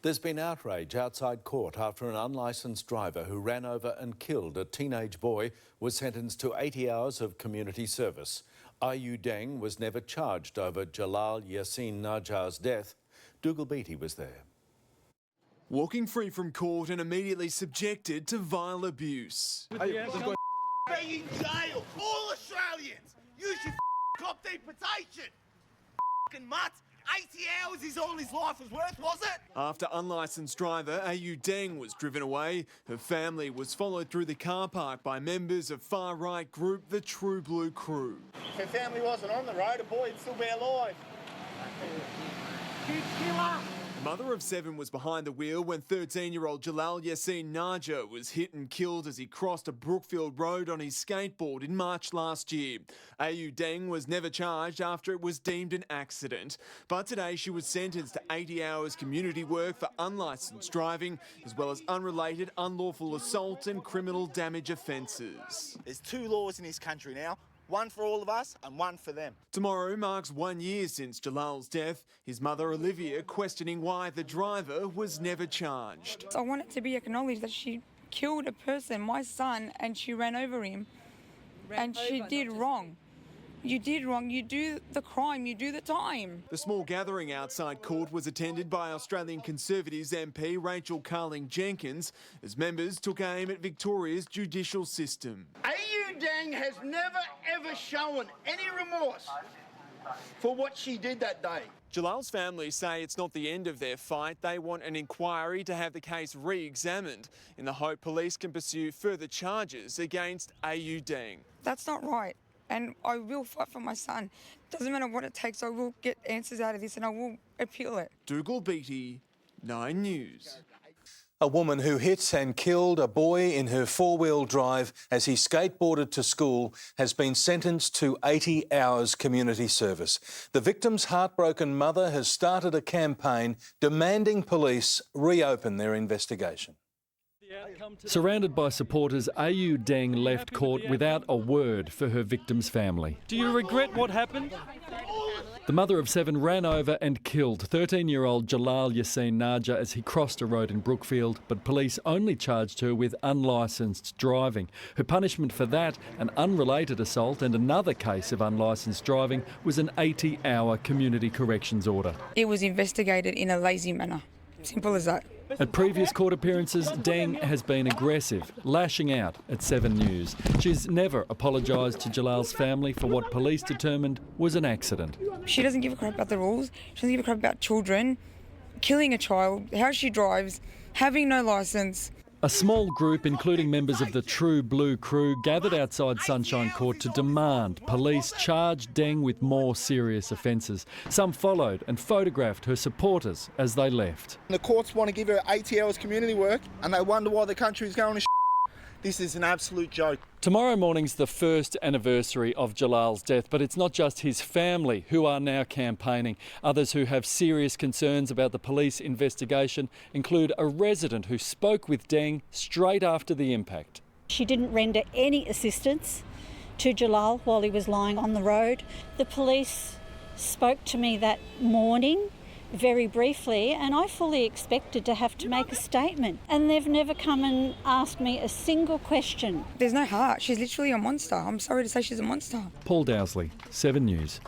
There's been outrage outside court after an unlicensed driver who ran over and killed a teenage boy was sentenced to 80 hours of community service. Ayou Deng was never charged over Jalal Yassin Najar's death. Dougal Beattie was there. Walking free from court and immediately subjected to vile abuse. Be in jail. All Australians. Use your cop deportation. Mutt. 80 hours is all his life was worth, was it? After unlicensed driver Ayou Deng was driven away, her family was followed through the car park by members of far-right group the True Blue Crew. If her family wasn't on the road, a boy would still be alive. The mother of 7 was behind the wheel when 13-year-old Jalal Yassin Najar was hit and killed as he crossed a Brookfield road on his skateboard in March last year. Ayou Deng was never charged after it was deemed an accident. But today she was sentenced to 80 hours community work for unlicensed driving, as well as unrelated unlawful assault and criminal damage offences. There's 2 laws in this country now. One for all of us and one for them. Tomorrow marks 1 year since Jalal's death, his mother Olivia questioning why the driver was never charged. I want it to be acknowledged that she killed a person, my son, and she ran over him. She did wrong. You did wrong. You do the crime, you do the time. The small gathering outside court was attended by Australian Conservatives MP Rachel Carling-Jenkins as members took aim at Victoria's judicial system. Ayou Deng has never ever shown any remorse for what she did that day. Jalal's family say it's not the end of their fight. They want an inquiry to have the case re-examined in the hope police can pursue further charges against Ayou Deng. That's not right. And I will fight for my son. Doesn't matter what it takes, I will get answers out of this and I will appeal it. Dougal Beattie, 9 News. A woman who hit and killed a boy in her four-wheel drive as he skateboarded to school has been sentenced to 80 hours community service. The victim's heartbroken mother has started a campaign demanding police reopen their investigation. Surrounded by supporters, Ayou Deng left court without a word for her victim's family. Do you regret what happened? The mother of 7 ran over and killed 13-year-old Jalal Yassin Najar as he crossed a road in Brookfield, but police only charged her with unlicensed driving. Her punishment for that, an unrelated assault and another case of unlicensed driving, was an 80-hour community corrections order. It was investigated in a lazy manner. Simple as that. At previous court appearances, Deng has been aggressive, lashing out at 7 News. She's never apologised to Jalal's family for what police determined was an accident. She doesn't give a crap about the rules. She doesn't give a crap about children, killing a child, how she drives, having no licence. A small group, including members of the True Blue Crew, gathered outside Sunshine Court to demand police charge Deng with more serious offences. Some followed and photographed her supporters as they left. The courts want to give her 80 hours community work and they wonder why the country's going to This is an absolute joke. Tomorrow morning's the first anniversary of Jalal's death, but it's not just his family who are now campaigning. Others who have serious concerns about the police investigation include a resident who spoke with Deng straight after the impact. She didn't render any assistance to Jalal while he was lying on the road. The police spoke to me that morning very briefly, and I fully expected to have to make a statement. And they've never come and asked me a single question. There's no heart. She's literally a monster. I'm sorry to say she's a monster. Paul Dowsley, 7 News.